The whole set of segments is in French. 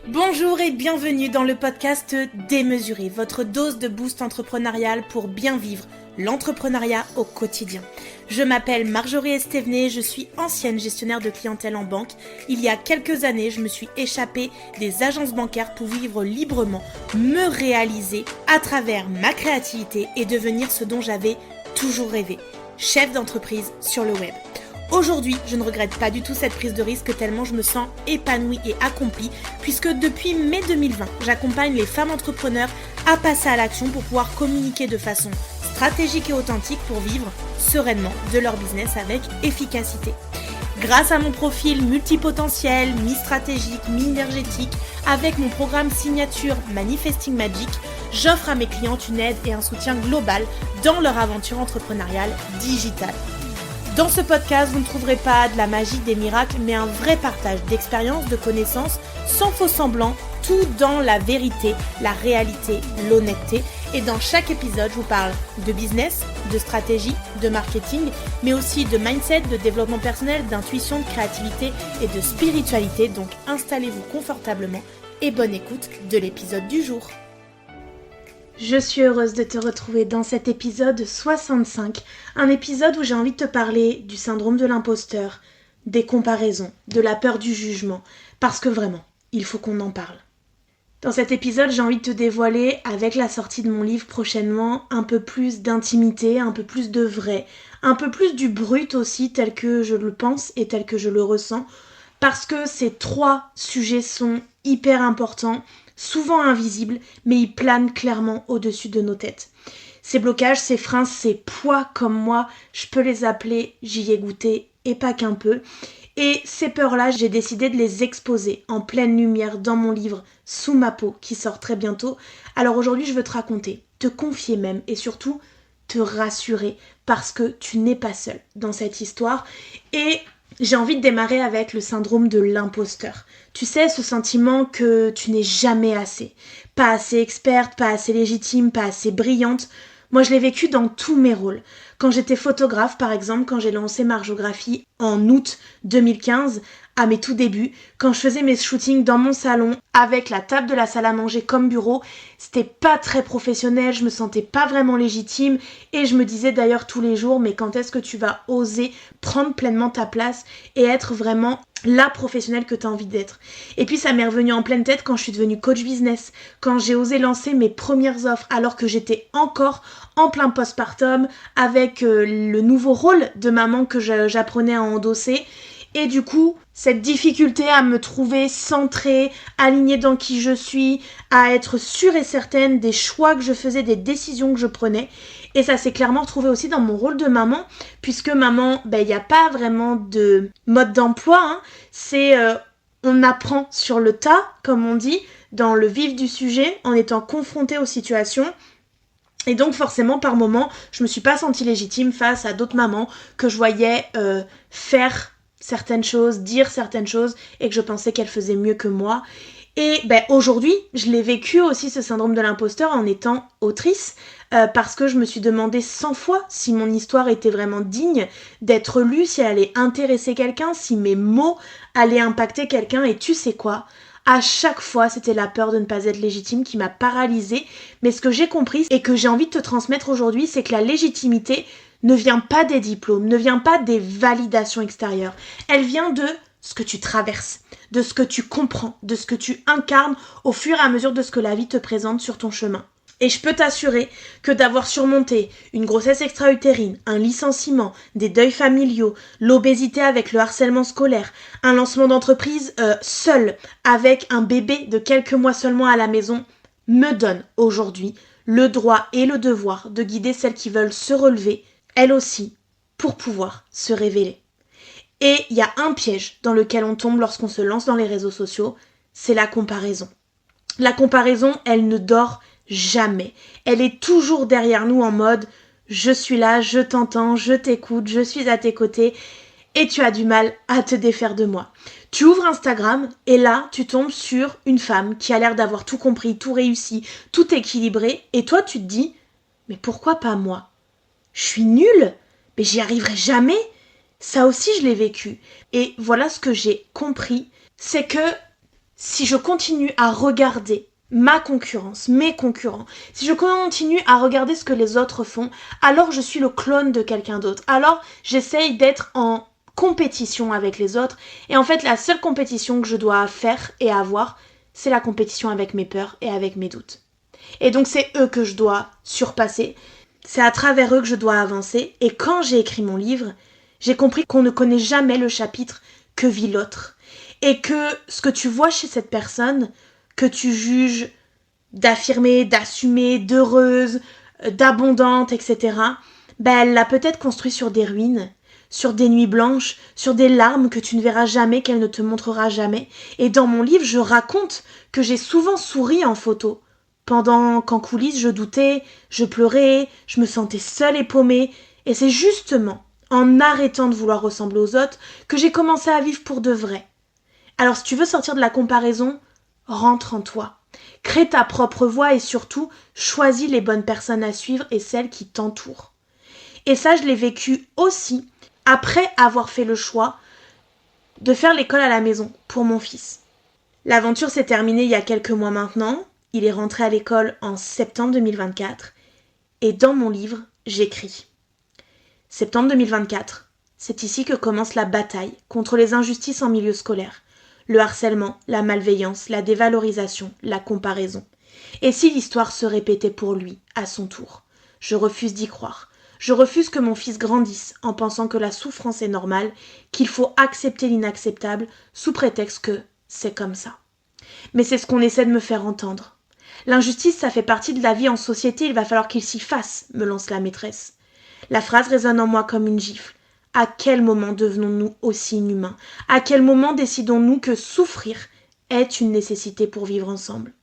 Bonjour et bienvenue dans le podcast Démesuré, votre dose de boost entrepreneurial pour bien vivre l'entrepreneuriat au quotidien. Je m'appelle Marjorie Estevenet, je suis ancienne gestionnaire de clientèle en banque. Il y a quelques années, je me suis échappée des agences bancaires pour vivre librement, me réaliser à travers ma créativité et devenir ce dont j'avais toujours rêvé, chef d'entreprise sur le web. Aujourd'hui, je ne regrette pas du tout cette prise de risque tellement je me sens épanouie et accomplie puisque depuis mai 2020, j'accompagne les femmes entrepreneurs à passer à l'action pour pouvoir communiquer de façon stratégique et authentique pour vivre sereinement de leur business avec efficacité. Grâce à mon profil multipotentiel, mi-stratégique, mi-énergétique, avec mon programme signature Manifesting Magic, j'offre à mes clientes une aide et un soutien global dans leur aventure entrepreneuriale digitale. Dans ce podcast, vous ne trouverez pas de la magie, des miracles, mais un vrai partage d'expériences, de connaissances, sans faux semblant, tout dans la vérité, la réalité, l'honnêteté. Et dans chaque épisode, je vous parle de business, de stratégie, de marketing, mais aussi de mindset, de développement personnel, d'intuition, de créativité et de spiritualité. Donc installez-vous confortablement et bonne écoute de l'épisode du jour. Je suis heureuse de te retrouver dans cet épisode 65, un épisode où j'ai envie de te parler du syndrome de l'imposteur, des comparaisons, de la peur du jugement, parce que vraiment, il faut qu'on en parle. Dans cet épisode, j'ai envie de te dévoiler, avec la sortie de mon livre prochainement, un peu plus d'intimité, un peu plus de vrai, un peu plus du brut aussi, tel que je le pense et tel que je le ressens, parce que ces trois sujets sont hyper importants, souvent invisibles, mais ils planent clairement au-dessus de nos têtes. Ces blocages, ces freins, ces poids comme moi, je peux les appeler, j'y ai goûté, et pas qu'un peu. Et ces peurs-là, j'ai décidé de les exposer en pleine lumière dans mon livre « Sous ma peau » qui sort très bientôt. Alors aujourd'hui, je veux te raconter, te confier même, et surtout te rassurer, parce que tu n'es pas seule dans cette histoire. Et j'ai envie de démarrer avec le syndrome de l'imposteur. Tu sais, ce sentiment que tu n'es jamais assez. Pas assez experte, pas assez légitime, pas assez brillante. Moi, je l'ai vécu dans tous mes rôles. Quand j'étais photographe, par exemple, quand j'ai lancé Marjographie en août 2015, à mes tout débuts, quand je faisais mes shootings dans mon salon, avec la table de la salle à manger comme bureau, c'était pas très professionnel, je me sentais pas vraiment légitime, et je me disais d'ailleurs tous les jours, mais quand est-ce que tu vas oser prendre pleinement ta place et être vraiment la professionnelle que tu as envie d'être. Et puis ça m'est revenu en pleine tête quand je suis devenue coach business, quand j'ai osé lancer mes premières offres alors que j'étais encore en plein postpartum avec le nouveau rôle de maman que j'apprenais à endosser. Et du coup, cette difficulté à me trouver centrée, alignée dans qui je suis, à être sûre et certaine des choix que je faisais, des décisions que je prenais. Et ça s'est clairement retrouvé aussi dans mon rôle de maman, puisque maman, il n'y a pas vraiment de mode d'emploi, hein. C'est on apprend sur le tas, comme on dit, dans le vif du sujet, en étant confronté aux situations. Et donc forcément, par moments, je me suis pas sentie légitime face à d'autres mamans que je voyais faire certaines choses, dire certaines choses, et que je pensais qu'elles faisaient mieux que moi. Et aujourd'hui, je l'ai vécu aussi, ce syndrome de l'imposteur, en étant autrice, parce que je me suis demandé 100 fois si mon histoire était vraiment digne d'être lue, si elle allait intéresser quelqu'un, si mes mots allaient impacter quelqu'un. Et tu sais quoi ? À chaque fois, c'était la peur de ne pas être légitime qui m'a paralysée. Mais ce que j'ai compris et que j'ai envie de te transmettre aujourd'hui, c'est que la légitimité ne vient pas des diplômes, ne vient pas des validations extérieures. Elle vient de ce que tu traverses, de ce que tu comprends, de ce que tu incarnes au fur et à mesure de ce que la vie te présente sur ton chemin. Et je peux t'assurer que d'avoir surmonté une grossesse extra-utérine, un licenciement, des deuils familiaux, l'obésité avec le harcèlement scolaire, un lancement d'entreprise seul avec un bébé de quelques mois seulement à la maison, me donne aujourd'hui le droit et le devoir de guider celles qui veulent se relever, elles aussi, pour pouvoir se révéler. Et il y a un piège dans lequel on tombe lorsqu'on se lance dans les réseaux sociaux, c'est la comparaison. La comparaison, elle ne dort jamais. Elle est toujours derrière nous en mode « je suis là, je t'entends, je t'écoute, je suis à tes côtés » et tu as du mal à te défaire de moi. Tu ouvres Instagram et là, tu tombes sur une femme qui a l'air d'avoir tout compris, tout réussi, tout équilibré et toi, tu te dis « mais pourquoi pas moi ? Je suis nulle, mais j'y arriverai jamais ?» Ça aussi, je l'ai vécu. Et voilà ce que j'ai compris, c'est que si je continue à regarder ma concurrence, mes concurrents, si je continue à regarder ce que les autres font, alors je suis le clone de quelqu'un d'autre. Alors j'essaye d'être en compétition avec les autres. Et en fait, la seule compétition que je dois faire et avoir, c'est la compétition avec mes peurs et avec mes doutes. Et donc c'est eux que je dois surpasser. C'est à travers eux que je dois avancer. Et quand j'ai écrit mon livre, j'ai compris qu'on ne connaît jamais le chapitre que vit l'autre. Et que ce que tu vois chez cette personne, que tu juges d'affirmer, d'assumer, d'heureuse, d'abondante, etc., elle l'a peut-être construit sur des ruines, sur des nuits blanches, sur des larmes que tu ne verras jamais, qu'elle ne te montrera jamais. Et dans mon livre, je raconte que j'ai souvent souri en photo, pendant qu'en coulisses je doutais, je pleurais, je me sentais seule et paumée. Et c'est justement en arrêtant de vouloir ressembler aux autres que j'ai commencé à vivre pour de vrai. Alors si tu veux sortir de la comparaison, rentre en toi. Crée ta propre voie et surtout, choisis les bonnes personnes à suivre et celles qui t'entourent. Et ça, je l'ai vécu aussi après avoir fait le choix de faire l'école à la maison pour mon fils. L'aventure s'est terminée il y a quelques mois maintenant. Il est rentré à l'école en septembre 2024. Et dans mon livre, j'écris. Septembre 2024, c'est ici que commence la bataille contre les injustices en milieu scolaire. Le harcèlement, la malveillance, la dévalorisation, la comparaison. Et si l'histoire se répétait pour lui, à son tour? Je refuse d'y croire. Je refuse que mon fils grandisse en pensant que la souffrance est normale, qu'il faut accepter l'inacceptable sous prétexte que c'est comme ça. Mais c'est ce qu'on essaie de me faire entendre. L'injustice, ça fait partie de la vie en société, il va falloir qu'il s'y fasse, me lance la maîtresse. La phrase résonne en moi comme une gifle. À quel moment devenons-nous aussi inhumains? À quel moment décidons-nous que souffrir est une nécessité pour vivre ensemble?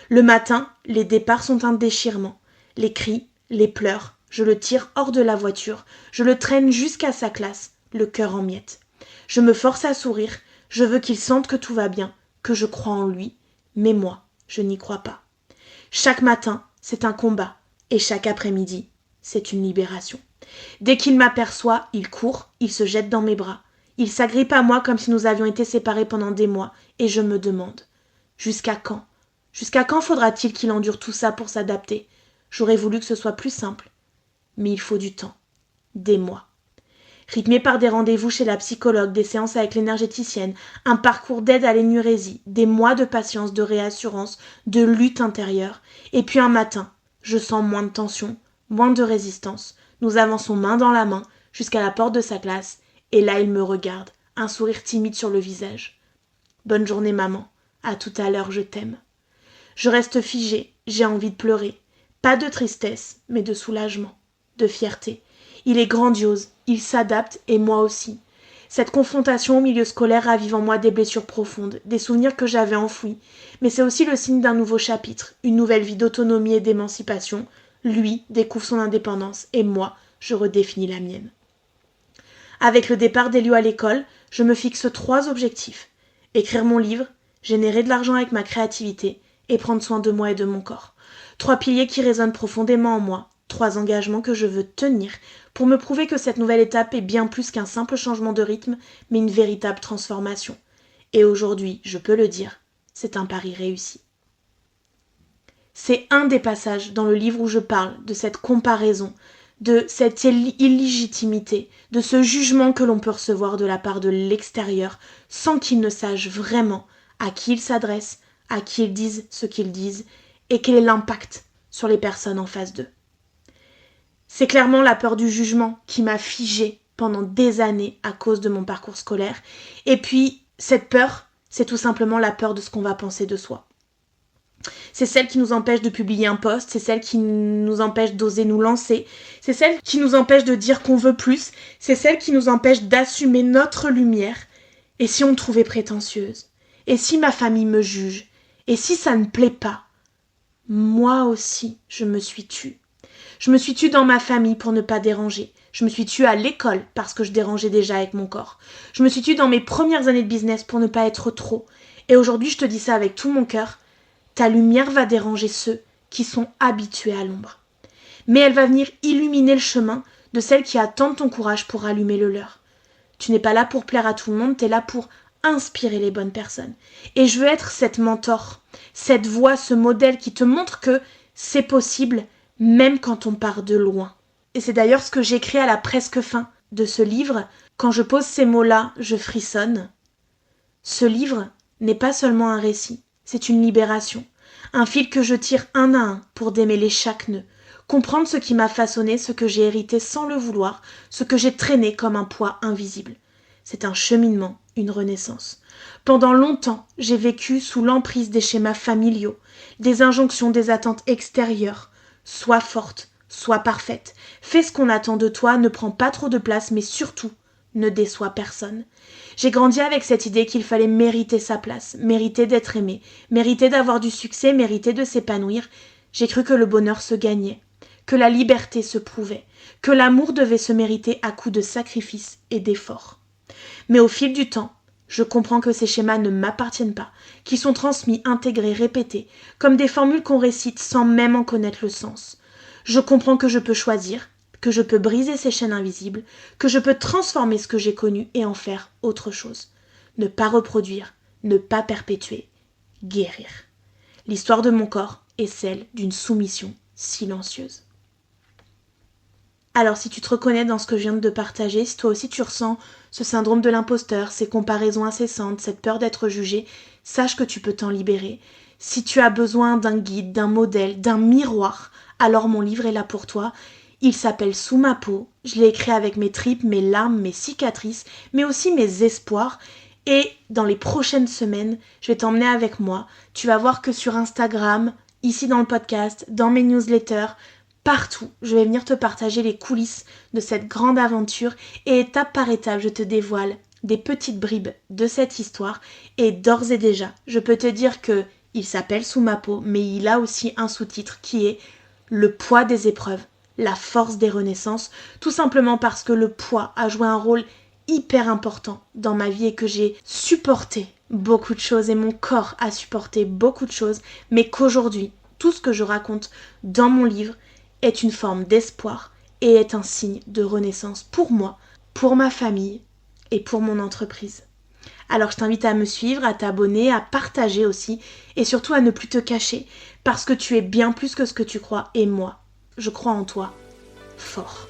Le matin, les départs sont un déchirement. Les cris, les pleurs, je le tire hors de la voiture, je le traîne jusqu'à sa classe, le cœur en miettes. Je me force à sourire, je veux qu'il sente que tout va bien, que je crois en lui, mais moi, je n'y crois pas. Chaque matin, c'est un combat, et chaque après-midi, c'est une libération. Dès qu'il m'aperçoit, il court, il se jette dans mes bras. Il s'agrippe à moi comme si nous avions été séparés pendant des mois, et je me demande, jusqu'à quand? Jusqu'à quand faudra-t-il qu'il endure tout ça pour s'adapter? J'aurais voulu que ce soit plus simple. Mais il faut du temps. Des mois. Rythmé par des rendez-vous chez la psychologue, des séances avec l'énergéticienne, un parcours d'aide à l'énurésie, des mois de patience, de réassurance, de lutte intérieure. Et puis un matin, je sens moins de tension, moins de résistance. Nous avançons main dans la main jusqu'à la porte de sa classe. Et là, il me regarde, un sourire timide sur le visage. Bonne journée, maman. À tout à l'heure, je t'aime. Je reste figée, j'ai envie de pleurer. Pas de tristesse, mais de soulagement, de fierté. Il est grandiose, il s'adapte et moi aussi. Cette confrontation au milieu scolaire ravive en moi des blessures profondes, des souvenirs que j'avais enfouis. Mais c'est aussi le signe d'un nouveau chapitre, une nouvelle vie d'autonomie et d'émancipation. Lui découvre son indépendance et moi, je redéfinis la mienne. Avec le départ d'Elio à l'école, je me fixe 3 objectifs. Écrire mon livre, générer de l'argent avec ma créativité et prendre soin de moi et de mon corps. 3 piliers qui résonnent profondément en moi, 3 engagements que je veux tenir pour me prouver que cette nouvelle étape est bien plus qu'un simple changement de rythme, mais une véritable transformation. Et aujourd'hui, je peux le dire, c'est un pari réussi. C'est un des passages dans le livre où je parle de cette comparaison, de cette illégitimité, de ce jugement que l'on peut recevoir de la part de l'extérieur sans qu'ils ne sachent vraiment à qui ils s'adressent, à qui ils disent ce qu'ils disent et quel est l'impact sur les personnes en face d'eux. C'est clairement la peur du jugement qui m'a figée pendant des années à cause de mon parcours scolaire. Et puis, cette peur, c'est tout simplement la peur de ce qu'on va penser de soi. C'est celle qui nous empêche de publier un post, c'est celle qui nous empêche d'oser nous lancer, c'est celle qui nous empêche de dire qu'on veut plus, c'est celle qui nous empêche d'assumer notre lumière. Et si on me trouvait prétentieuse? Et si ma famille me juge? Et si ça ne plaît pas? Moi aussi, je me suis tue. Je me suis tue dans ma famille pour ne pas déranger. Je me suis tue à l'école parce que je dérangeais déjà avec mon corps. Je me suis tue dans mes premières années de business pour ne pas être trop. Et aujourd'hui, je te dis ça avec tout mon cœur. Ta lumière va déranger ceux qui sont habitués à l'ombre. Mais elle va venir illuminer le chemin de celles qui attendent ton courage pour allumer le leur. Tu n'es pas là pour plaire à tout le monde, tu es là pour inspirer les bonnes personnes. Et je veux être cette mentor, cette voix, ce modèle qui te montre que c'est possible, même quand on part de loin. Et c'est d'ailleurs ce que j'écris à la presque fin de ce livre. Quand je pose ces mots-là, je frissonne. Ce livre n'est pas seulement un récit, c'est une libération. Un fil que je tire un à un pour démêler chaque nœud. Comprendre ce qui m'a façonné, ce que j'ai hérité sans le vouloir, ce que j'ai traîné comme un poids invisible. C'est un cheminement, une renaissance. Pendant longtemps, j'ai vécu sous l'emprise des schémas familiaux, des injonctions, des attentes extérieures. Sois forte, sois parfaite. Fais ce qu'on attend de toi, ne prends pas trop de place, mais surtout, ne déçois personne. J'ai grandi avec cette idée qu'il fallait mériter sa place, mériter d'être aimé, mériter d'avoir du succès, mériter de s'épanouir. J'ai cru que le bonheur se gagnait, que la liberté se prouvait, que l'amour devait se mériter à coups de sacrifices et d'efforts. Mais au fil du temps, je comprends que ces schémas ne m'appartiennent pas, qui sont transmis, intégrés, répétés, comme des formules qu'on récite sans même en connaître le sens. Je comprends que je peux choisir, que je peux briser ces chaînes invisibles, que je peux transformer ce que j'ai connu et en faire autre chose. Ne pas reproduire, ne pas perpétuer, guérir. L'histoire de mon corps est celle d'une soumission silencieuse. Alors si tu te reconnais dans ce que je viens de te partager, si toi aussi tu ressens ce syndrome de l'imposteur, ces comparaisons incessantes, cette peur d'être jugé, sache que tu peux t'en libérer. Si tu as besoin d'un guide, d'un modèle, d'un miroir, alors mon livre est là pour toi. Il s'appelle Sous ma peau. Je l'ai écrit avec mes tripes, mes larmes, mes cicatrices, mais aussi mes espoirs. Et dans les prochaines semaines, je vais t'emmener avec moi. Tu vas voir que sur Instagram, ici dans le podcast, dans mes newsletters, partout, je vais venir te partager les coulisses de cette grande aventure et étape par étape, je te dévoile des petites bribes de cette histoire. Et d'ores et déjà, je peux te dire que il s'appelle Sous ma peau, mais il a aussi un sous-titre qui est Le poids des épreuves, la force des renaissances, tout simplement parce que le poids a joué un rôle hyper important dans ma vie et que j'ai supporté beaucoup de choses et mon corps a supporté beaucoup de choses, mais qu'aujourd'hui, tout ce que je raconte dans mon livre est une forme d'espoir et est un signe de renaissance pour moi, pour ma famille et pour mon entreprise. Alors je t'invite à me suivre, à t'abonner, à partager aussi et surtout à ne plus te cacher parce que tu es bien plus que ce que tu crois et moi, je crois en toi fort.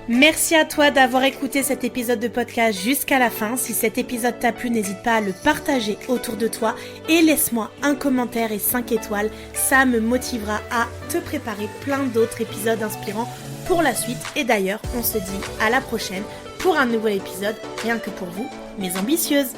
Merci à toi d'avoir écouté cet épisode de podcast jusqu'à la fin. Si cet épisode t'a plu, n'hésite pas à le partager autour de toi et laisse-moi un commentaire et 5 étoiles. Ça me motivera à te préparer plein d'autres épisodes inspirants pour la suite. Et d'ailleurs, on se dit à la prochaine pour un nouvel épisode, rien que pour vous, mes ambitieuses.